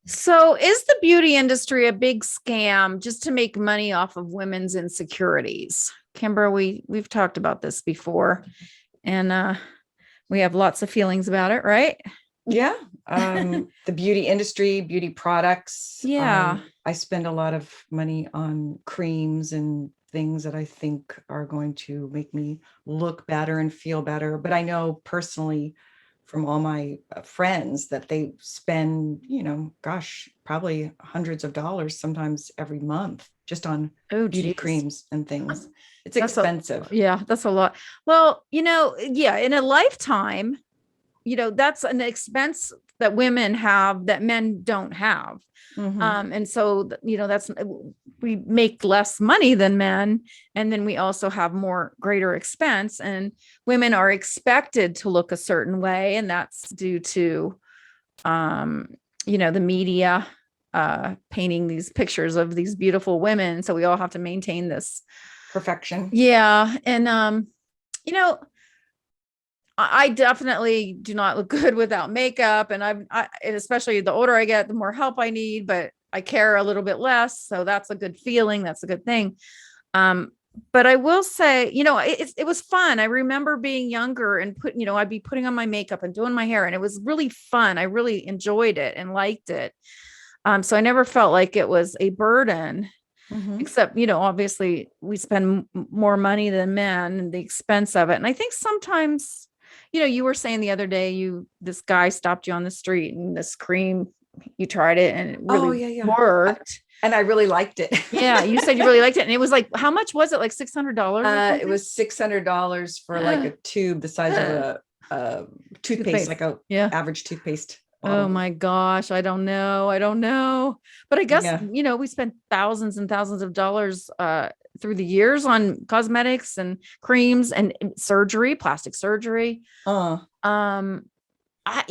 So is the beauty industry a big scam just to make money off of women's insecurities? Kimbra, we've talked about this before and we have lots of feelings about it, right? Yeah. The beauty industry, beauty products. Yeah. I spend a lot of money on creams and things that I think are going to make me look better and feel better. But I know personally from all my friends that they spend, gosh, probably hundreds of dollars sometimes every month just on Oh, beauty geez. creams and things. It's That's a, expensive. yeah, that's a lot. Well, yeah, in a lifetime, that's an expense that women have that men don't have. Hmm. And so, that's, we make less money than men. And then we also have more greater expense, and women are expected to look a certain way. And that's due to, um, the media, painting these pictures of these beautiful women. So we all have to maintain this. Perfection. Yeah. And, you know, I definitely do not look good without makeup. And and especially the older I get, the more help I need, but I care a little bit less. So that's a good feeling. That's a good thing. Um, but I will say, it was fun. I remember being younger and I'd be putting on my makeup and doing my hair, and it was really fun. I really enjoyed it and liked it. So I never felt like it was a burden, Hmm. except, obviously we spend more money than men and the expense of it. And I think sometimes, you were saying the other day, this guy stopped you on the street and this cream, you tried it and it Oh, really yeah, yeah. worked. And I really liked it. Yeah. You said you really liked it. And it was like, how much was it? Like $600 or It something? was $600 for like a tube the size of a toothpaste, Toothpaste. like a Yeah. average toothpaste Oh bottle. my gosh. I don't know. I don't know. But I guess, Yeah. we spent thousands and thousands of dollars through the years on cosmetics and creams and surgery, plastic surgery. Uh, Um, I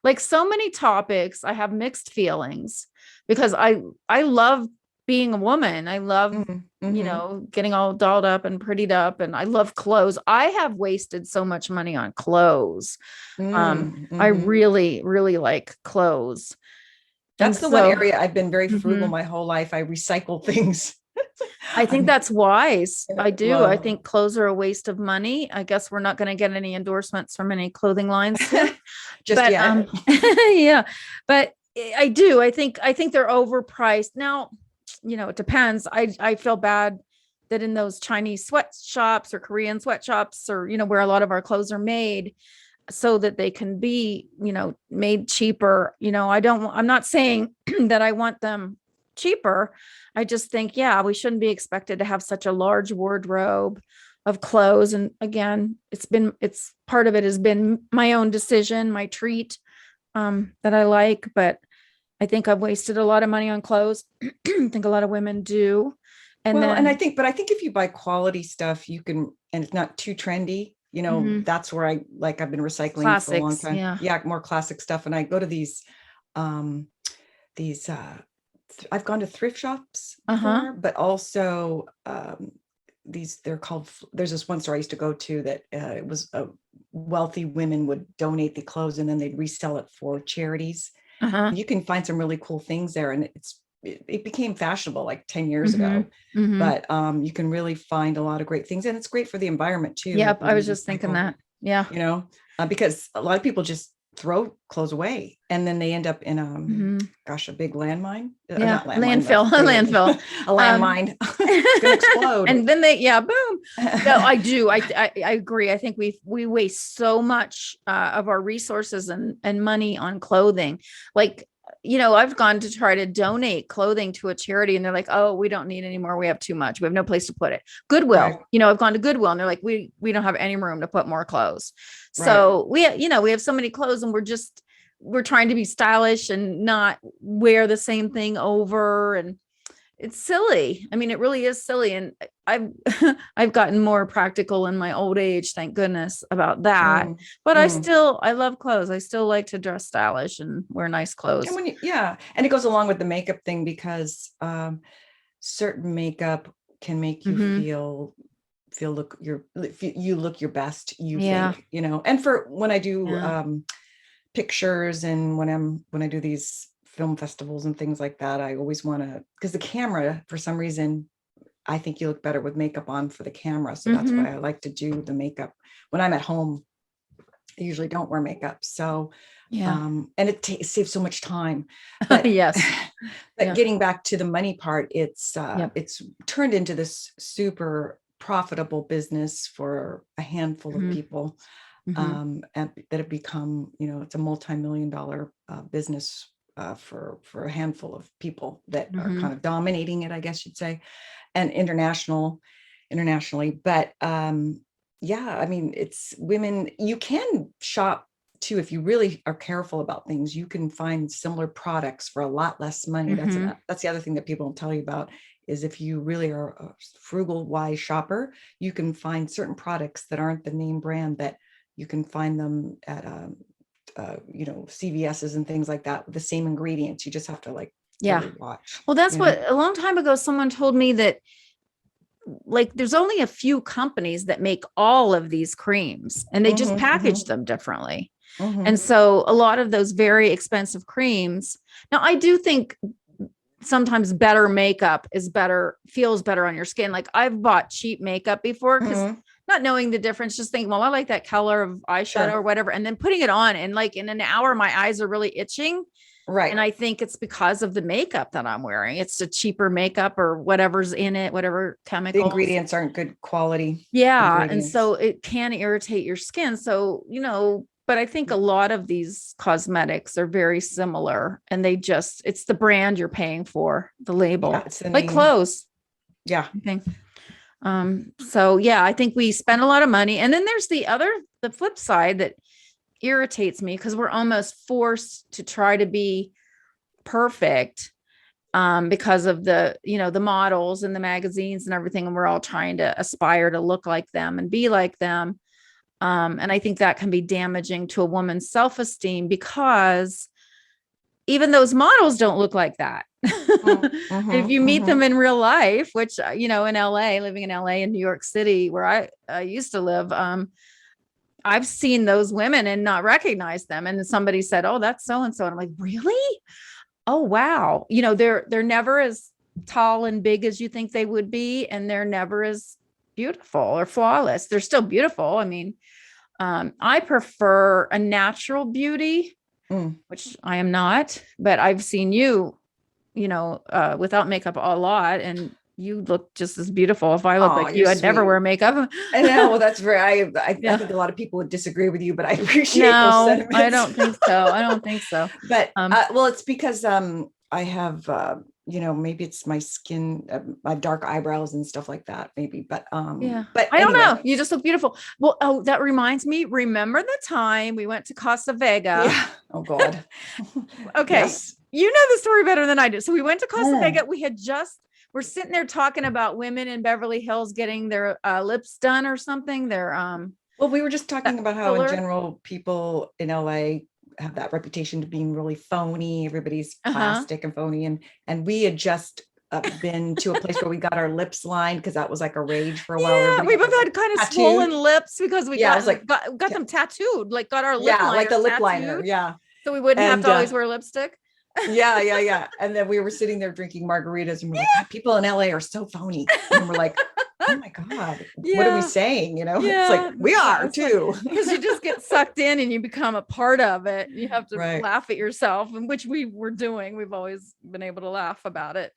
like so many topics, I have mixed feelings because I love being a woman. I love, mm-hmm. getting all dolled up and prettied up, and I love clothes. I have wasted so much money on clothes. I Mm-hmm. really, really like clothes. And That's the one so, area I've been very frugal mhm, my whole life. I recycle things. I think I'm that's wise. I do. I well, think clothes are a waste of money. I guess we're not going to get any endorsements from any clothing lines soon. just But yet. yeah, but I do. I think they're overpriced. Now, it depends. I feel bad that in those Chinese sweatshops or Korean sweatshops, or where a lot of our clothes are made, so that they can be, made cheaper. I'm not saying that I want them cheaper. I just think, yeah, we shouldn't be expected to have such a large wardrobe of clothes. And again, it's part of it has been my own decision, my treat, that I like, but I think I've wasted a lot of money on clothes. I think a lot of women do. And Well, and then, but I think if you buy quality stuff, you can, and it's not too trendy, mhm, that's where I've been recycling for a long classics. time. Yeah. Yeah, more classic stuff. And I go to um, these, I've gone to thrift shops Uh-huh. before, but also, they're called, there's this one store I used to go to that, it was wealthy women would donate the clothes and then they'd resell it for charities. Uh-huh. You can find some really cool things there, and it became fashionable like 10 years Mm-hmm. ago, Mm-hmm. but you can really find a lot of great things, and it's great for the environment too Yep. when I you was just thinking recycle, that. Yeah. because a lot of people just throw clothes away and then they end up in Mm-hmm. gosh, a big landmine, Yeah. not landmine, the Landfill. thing that Landfill. a Um, landmine. It's gonna explode. and then yeah, boom. No, I do. I agree. I think we waste so much of our resources and money on clothing. Like, I've gone to try to donate clothing to a charity, and they're like, "Oh, we don't need any more. We have too much. We have no place to put it." Right, Goodwill. I've gone to Goodwill, and they're like, "We don't have any room to put more clothes." right. So we have so many clothes, and we're trying to be stylish and not wear the same thing over, and it's silly. I mean, it really is silly. And I've I've gotten more practical in my old age, thank goodness, about that. Mm, But mm. I love clothes. I still like to dress stylish and wear nice And clothes. yeah, and it goes along with the makeup thing because certain makeup can make you Hmm. you look your best, you Yeah. think, and for when I do Yeah. pictures, and when I do these film festivals and things like that, I always want to, because the camera, for some reason, I think you look better with makeup on for the camera. So that's why I like to do the makeup. When I'm at home, I usually don't wear makeup. So, Yeah. and it saves so much time. But Yes. but Yeah. getting back to the money part, it's Yep. it's turned into this super profitable business for a handful of Mhm. people, Mhm. and that have become, it's a multi-million-dollar business for a handful of people that are kind Mhm. of dominating it, I guess you'd say, and internationally. But yeah, I mean, it's women. You can shop too if you really are careful about things. You can find similar products for a lot less money. Mhm. That's the other thing that people don't tell you about, is if you really are a frugal, wise shopper, you can find certain products that aren't the name brand, that you can find them at CVS's and things like that with the same ingredients. You just have to like Yeah. really watch, Well, that's what a long time ago someone told me, that like there's only a few companies that make all of these creams and they just package them differently. And so a lot of those very expensive creams. Now, I do think sometimes better makeup is better, feels better on your skin. Like I've bought cheap makeup before, because not knowing the difference, just thinking, well, I like that color of eyeshadow or whatever. And then putting it on, and like in an hour, my eyes are really itching. Right. And I think it's because of the makeup that I'm wearing. It's a cheaper makeup or whatever's in it, whatever The chemicals. ingredients aren't good quality. Yeah. And so it can irritate your skin. So, but I think a lot of these cosmetics are very similar, and it's the brand you're paying for, the label, Yeah, it's the like name. clothes. Yeah. Okay. So yeah, I think we spend a lot of money. And then there's the flip side that irritates me, because we're almost forced to try to be perfect, because of the models and the magazines and everything. And we're all trying to aspire to look like them and be like them. And I think that can be damaging to a woman's self-esteem, because even those models don't look like that. If you meet them in real life, which, in LA, living in LA and New York City, where I used to live, I've seen those women and not recognize them. And then somebody said, "Oh, that's so-and-so." And I'm like, really? Oh, wow. They're never as tall and big as you think they would be. And they're never as beautiful or flawless. They're still beautiful. I mean, I prefer a natural beauty, which I am not, but I've seen you, without makeup a lot, and you look just as beautiful. If I look like you, I'd never wear makeup. I know. Well, that's very, I think a lot of people would disagree with you, but I appreciate those sentiments. I don't think so. I don't think so. But, well, it's because, I have, maybe it's my skin, my dark eyebrows and stuff like that, maybe, but, yeah, but I don't anyway. know. You just look beautiful. Well, oh, that reminds me. Remember the time we went to Costa Vega? Yeah. Oh God. Okay. Yes. You know the story better than I do. So we went to Costa Vega. We're sitting there talking about women in Beverly Hills getting their lips done or something. Well, we were just talking about how filler. in general, people in LA have that reputation to being really phony. Everybody's plastic and phony. And we had just been to a place where we got our lips lined, because that was like a rage for a while. Yeah, we both had kind of swollen lips because we got them tattooed, like got our lip liner like the lip tattooed, liner. Yeah. So we wouldn't have to always wear lipstick. Yeah. And then we were sitting there drinking margaritas, and we're like, people in LA are so phony. And we're like, oh my God, what are we saying? It's like, we are too. Because you just get sucked in and you become a part of it. You have to laugh at yourself, and which we were doing. We've always been able to laugh about it.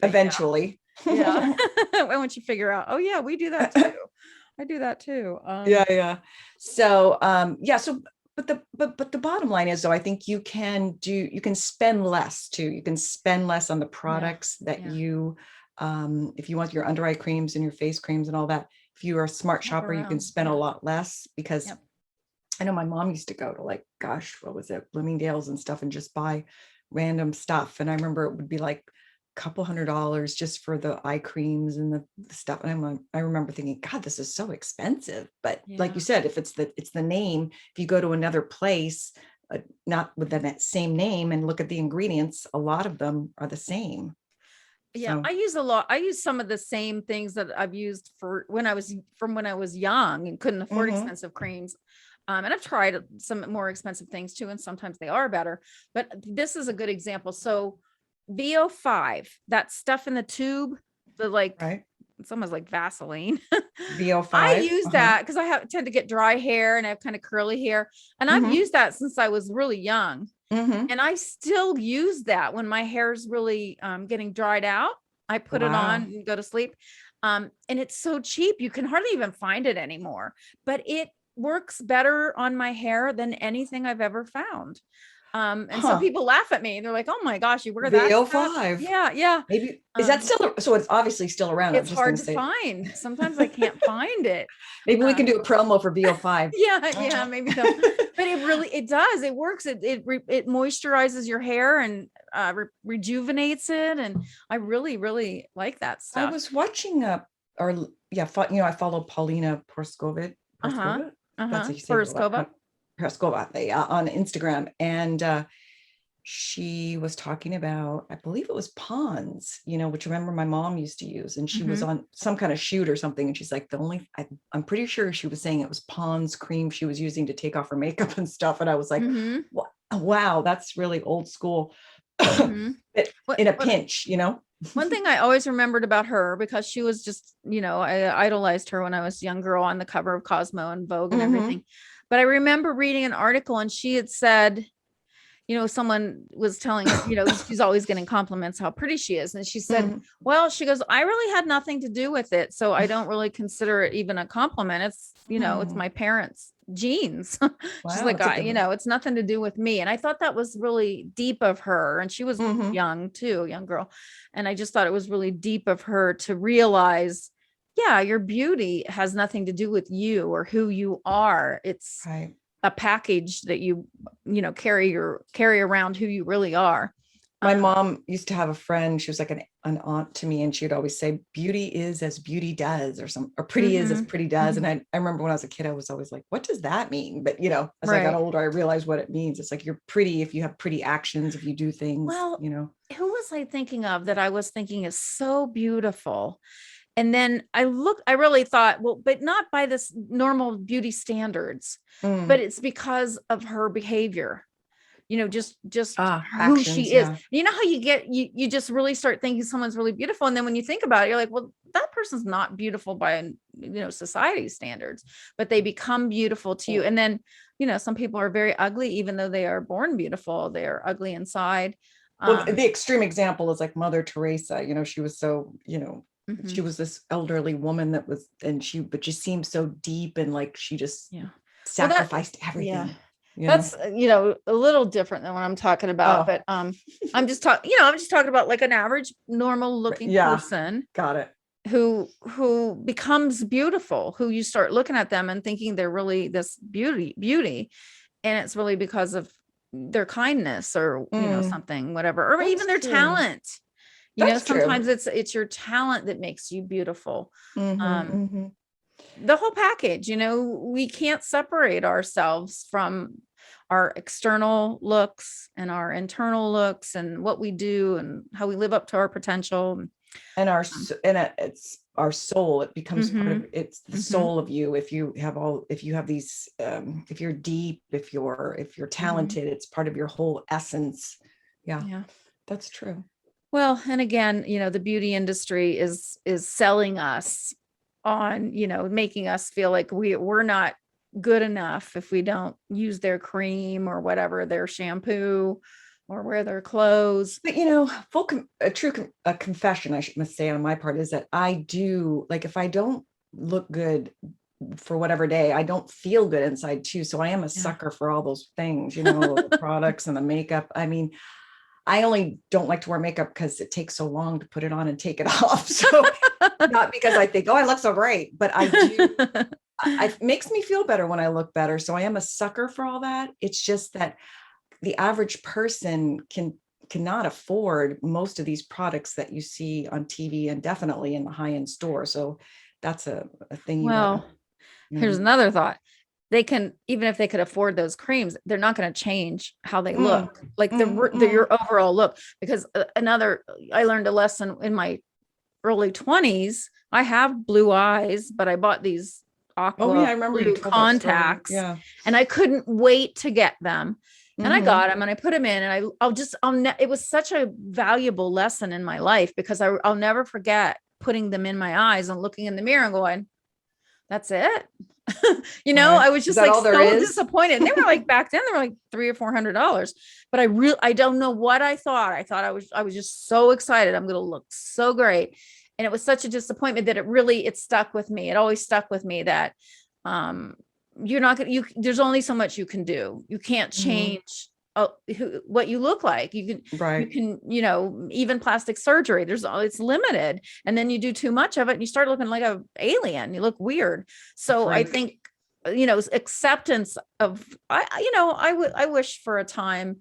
Eventually. Yeah. Once you figure out, oh yeah, we do that too. I do that too. Yeah. So, but the bottom line is, though, I think you can spend less too. You can spend less on the products that you, if you want your under eye creams and your face creams and all that, if you are a smart shopper, you can spend a lot less, because I know my mom used to go to, like, gosh, what was it? Bloomingdale's and stuff, and just buy random stuff. And I remember it would be like couple $100 just for the eye creams and the stuff. And I remember thinking, God, this is so expensive. But like you said, if it's the name, if you go to another place, not with that same name, and look at the ingredients, a lot of them are the same. Yeah. So. I use some of the same things that I've used from when I was young and couldn't afford expensive creams. And I've tried some more expensive things too, and sometimes they are better, but this is a good example. So VO5, that stuff in the tube, the like, Right. it's almost like Vaseline. I VO5. use Uh-huh. that because tend to get dry hair and I have kind of curly hair. And I've Mm-hmm. used that since I was really young. Mm-hmm. And I still use that when my hair's really getting dried out. I put it on Wow. and go to sleep. And it's so cheap. You can hardly even find it anymore, but it works better on my hair than anything I've ever found. And so Huh. people laugh at me. They're like, "Oh my gosh, you wear that stuff?" VO5. Yeah, yeah. Maybe is that Um, still so it's obviously still around. I'm it's just gonna hard to say find. Sometimes I can't find it. maybe we can Um, do a promo for VO5. yeah, yeah, maybe so. But it does. It works. It moisturizes your hair and rejuvenates it. And I really, really like that I stuff. was watching or yeah, I follow Paulina Porskova. Uh-huh. Porskova? That's Uh-huh. how you say Periskova. Porskova, on Instagram. And she was talking about, I believe it was Pond's, which remember my mom used to use, and she was Mm-hmm. on some kind of shoot or something. And she's like, I'm pretty sure she was saying it was Pond's cream she was using to take off her makeup and stuff. And I was like, Mm-hmm. wow, that's really old school Mm-hmm. in a pinch. One thing I always remembered about her, because she was just, I idolized her when I was a young girl on the cover of Cosmo and Vogue and Mm-hmm. everything. But I remember reading an article and she had said, someone was telling her, she's always getting compliments how pretty she is. And she said, Mm-hmm. well, she goes, I really had nothing to do with it. So I don't really consider it even a compliment. It's my parents' genes. She's Wow, like, that's a good one. it's nothing to do with me. And I thought that was really deep of her. And she was Mm-hmm. young too, young girl. And I just thought it was really deep of her to realize, yeah, your beauty has nothing to do with you or who you are. It's Right. a package that carry around who you really are. My mom used to have a friend. She was like an aunt to me, and she'd always say, "Beauty is as beauty does," or "Pretty is as Mhm, pretty does." mhm. And I remember when I was a kid, I was always like, "What does that mean?" But as I got Right. older, I realized what it means. It's like you're pretty if you have pretty actions, if you do things. Well, who was I thinking of that I was thinking is so beautiful? And then I really thought, well, but not by this normal beauty standards, but Mm. it's because of her behavior. Just who Actions. she is. Yeah. You know how you just really start thinking someone's really beautiful. And then when you think about it, you're like, well, that person's not beautiful by, society standards, but they become beautiful to you. And then, some people are very ugly, even though they are born beautiful, they are ugly inside. Well, the extreme example is like Mother Teresa. She was so, she Mhm. was this elderly woman but she seemed so deep, and like she just Yeah. Well, sacrificed yeah. everything. That's, a little different than what I'm talking about, Oh, but I'm just talking about like an average normal looking yeah, person got it. who becomes beautiful, who you start looking at them and thinking they're really this beauty. And it's really because of their kindness or, Mm, something, whatever, or that's even their true. talent. That's true. Sometimes it's your talent that makes you beautiful. Mm-hmm, Um, mm-hmm. the whole package, we can't separate ourselves from our external looks and our internal looks and what we do and how we live up to our potential. And Um, it's our soul. It becomes part of mhm, it's the mhm, soul of you. If you have these, if you're deep, if you're mhm. talented, it's part of your whole essence. Yeah, Yeah. that's true. Well, and again, the beauty industry is selling us on, making us feel like we're not good enough if we don't use their cream or whatever, their shampoo or wear their clothes. But a confession must say on my part is that I do, like, if I don't look good for whatever day, I don't feel good inside too. So I am a Yeah. sucker for all those things, the products and the makeup. I mean, I only don't like to wear makeup because it takes so long to put it on and take it off. So not because I think, oh, I look so great, but I do. It makes me feel better when I look better. So I am a sucker for all that. It's just that the average person cannot afford most of these products that you see on TV and definitely in the high-end store. So that's a thing you gotta, Well, you here's know. another thought. They can, even if they could afford those creams, they're not going to change how they Mm, look, like mm. your overall look. Because I learned a lesson in my early 20s. I have blue eyes, but I bought these Oh yeah, aqua I remember you blue told that story. contacts, Yeah. and I couldn't wait to get them. And I Hmm. got them and I put them in, and it was such a valuable lesson in my life, because I'll never forget putting them in my eyes and looking in the mirror and going, that's it. Right. I was Is just that like all there so is? disappointed. And they were like, back then they were like $300 or $400. But I don't know what I thought. I was just so excited. I'm going to look so great. And it was such a disappointment that it stuck with me. It always stuck with me that, um, you're not going to, there's only so much you can do. You can't Hmm. change what you look like. You Right. can, even plastic surgery, it's limited. And then you do too much of it and you start looking like a alien. You look weird. A So I freak. think, acceptance of, I wish for a time,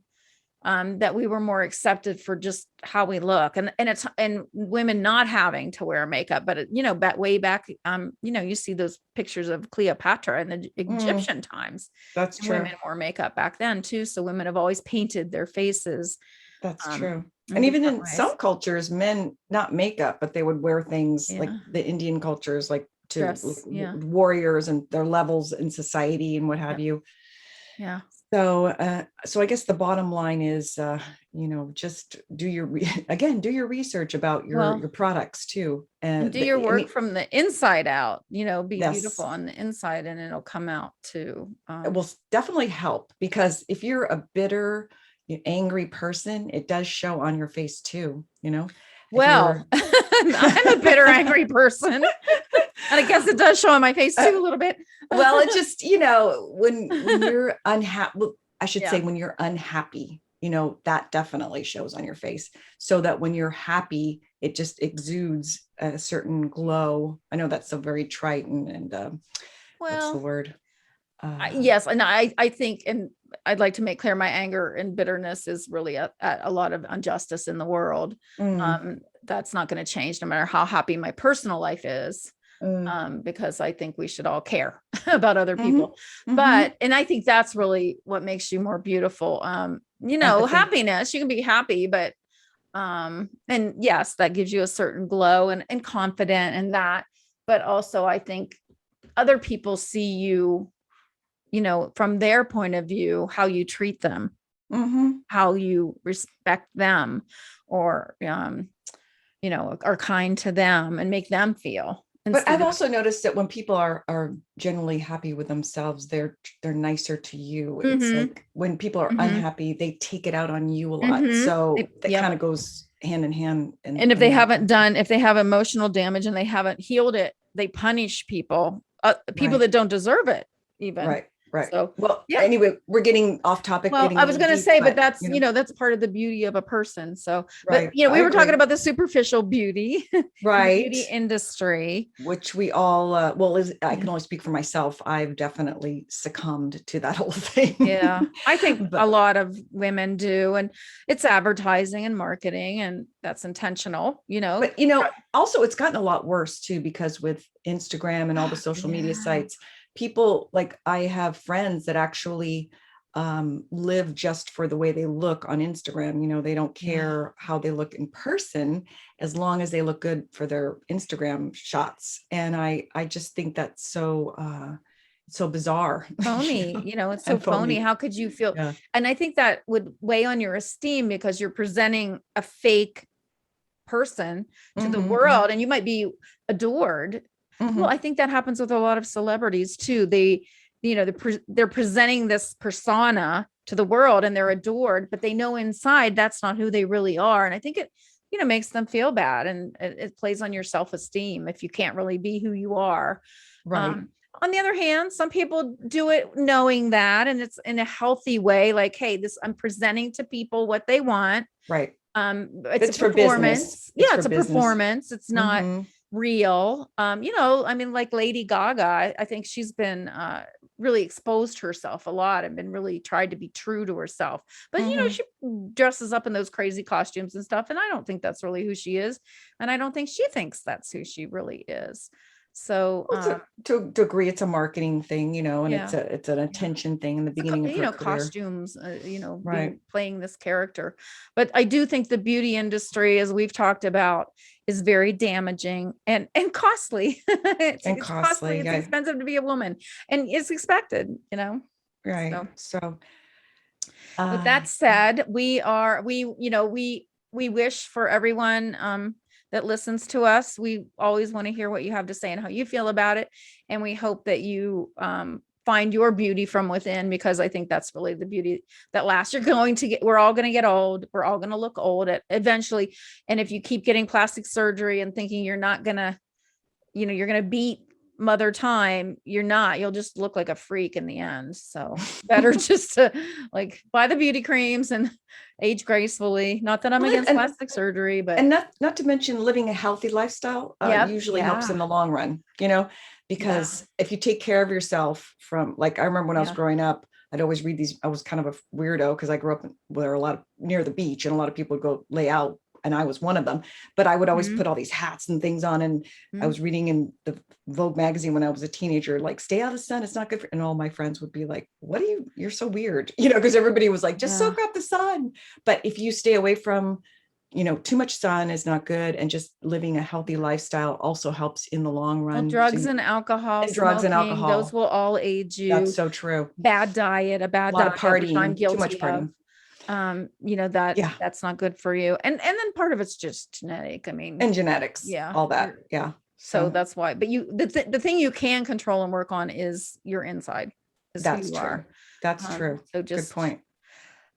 that we were more accepted for just how we look, and women not having to wear makeup. But way back, you see those pictures of Cleopatra in the Mm, Egyptian times, that's and true. women wore makeup back then too. So women have always painted their faces, That's um, true. in And even different in ways. some cultures, men, not makeup, but they would wear things like Yeah. the Indian cultures, like to like Dress. Yeah. warriors and their levels in society and what have Yep. you. Yeah. So I guess the bottom line is, just again, do your research about your Well, products too. and do your I work mean, from the inside out, be beautiful yes, on the inside, and it'll come out too. it will definitely help, because if you're a bitter, angry person, it does show on your face too. If you're Well, I'm a bitter, angry person. And I guess it does show on my face too a little bit. well, it just, when you're unhappy, well, I should say Yeah. when you're unhappy, that definitely shows on your face. So that when you're happy, it just exudes a certain glow. I know that's so very trite and what's the Well, word? Uh, yes. And I think, and I'd like to make clear, my anger and bitterness is really at a lot of injustice in the world. mm, That's not going to change no matter how happy my personal life is. mm, Because I think we should all care about other mm-hmm, people. mm-hmm. And I think that's really what makes you more beautiful. Empathy. Happiness, you can be happy, but, and yes, that gives you a certain glow and confident and that, but also I think other people see you, from their point of view, how you treat them, Mm-hmm. how you respect them, or, are kind to them and make them feel, But I've instead of, also noticed that when people are generally happy with themselves, they're nicer to you. It's mm-hmm, like when people are mm-hmm, unhappy, they take it out on you a lot. mm-hmm. So that kind Yep. of goes hand in hand And in that. if they have emotional damage and they haven't healed it, they punish people Right. that don't deserve it even. Right. Right. So, Well, yeah. anyway, we're getting off topic, Well, getting I a was little going to deep, say, but but that's part of the beauty of a person. So, but, right. I we were talking agree. about the superficial beauty in the Right. beauty industry. Which we all, I can only speak for myself. I've definitely succumbed to that whole Yeah. thing. I think a But lot of women do, and it's advertising and marketing, and that's intentional, But also it's gotten a lot worse too, because with Instagram and all the social media Yeah. sites, people, like, I have friends that actually live just for the way they look on Instagram. They don't Yeah. care how they look in person, as long as they look good for their Instagram shots. And I just think that's so bizarre. Phony, it's so And phony. phony. How could you feel? Yeah. And I think that would weigh on your esteem, because you're presenting a fake person to the Hmm. Hmm. world, and you might be adored. Well, I Hmm. think that happens with a lot of celebrities too. They're presenting this persona to the world and they're adored, but they know inside that's not who they really are. And I think it, makes them feel bad, and it plays on your self-esteem if you can't really be who you are. Right. Um, on the other hand, some people do it knowing that, and it's in a healthy way, like, hey, I'm presenting to people what they want. Right. It's a It's for business. performance. It's Yeah, for it's a business. performance. It's not Hmm. real. I mean, like Lady Gaga, I think she's been really exposed herself a lot and been really tried to be true to herself. But Hmm. she dresses up in those crazy costumes and stuff, and I don't think that's really who she is, and I don't think she thinks that's who she really is. So, Well, to agree, it's a marketing thing, and yeah. it's an Yeah. attention thing in the beginning of her career. Costumes, Right. playing this character. But I do think the beauty industry, as we've talked about, is very damaging and costly. And It's costly. costly. It's Yeah. expensive to be a woman, and it's expected. Right. So So, with uh, that said, we wish for everyone that listens to us. We always want to hear what you have to say and how you feel about it. And we hope that you find your beauty from within, because I think that's really the beauty that lasts. We're all going to get old. We're all going to look old eventually. And if you keep getting plastic surgery and thinking you're not going to, you're going to beat mother time, you're not. You'll just look like a freak in the end. So better just to like buy the beauty creams and age gracefully. Not that I'm well, against plastic surgery, but and not to mention living a healthy lifestyle usually helps in the long run, because if you take care of yourself from, like, I remember when I was growing up, I'd always read these. I was kind of a weirdo because I grew up where near the beach, and a lot of people would go lay out, and I was one of them. But I would always put all these hats and things on, and I was reading in the Vogue magazine when I was a teenager, like, stay out of the sun, it's not good for, and all my friends would be like, what you're so weird, because everybody was like, just soak up the sun. But if you stay away from, too much sun is not good, and just living a healthy lifestyle also helps in the long run. Drugs and alcohol, those will all age you. That's so true. Bad diet, a lot of partying, which I'm guilty too much partying. That's not good for you. And then part of it's just genetic. I mean, and genetics, all that. Yeah. So that's why. But the thing you can control and work on is your inside. That's true. That's true. So just good point.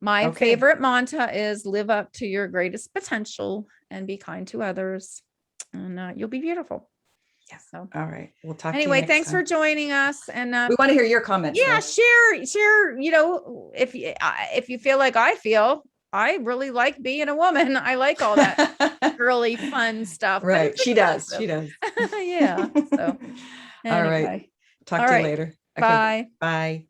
My favorite mantra is live up to your greatest potential and be kind to others, and you'll be beautiful. Yeah. So, all right. We'll talk. Anyway, thanks for joining us. And we want to hear your comments. Yeah, share. If you feel like I feel, I really like being a woman. I like all that girly fun stuff. Right. She does. Yeah. So, anyway. All right. Talk to you later. Okay. Bye. Bye.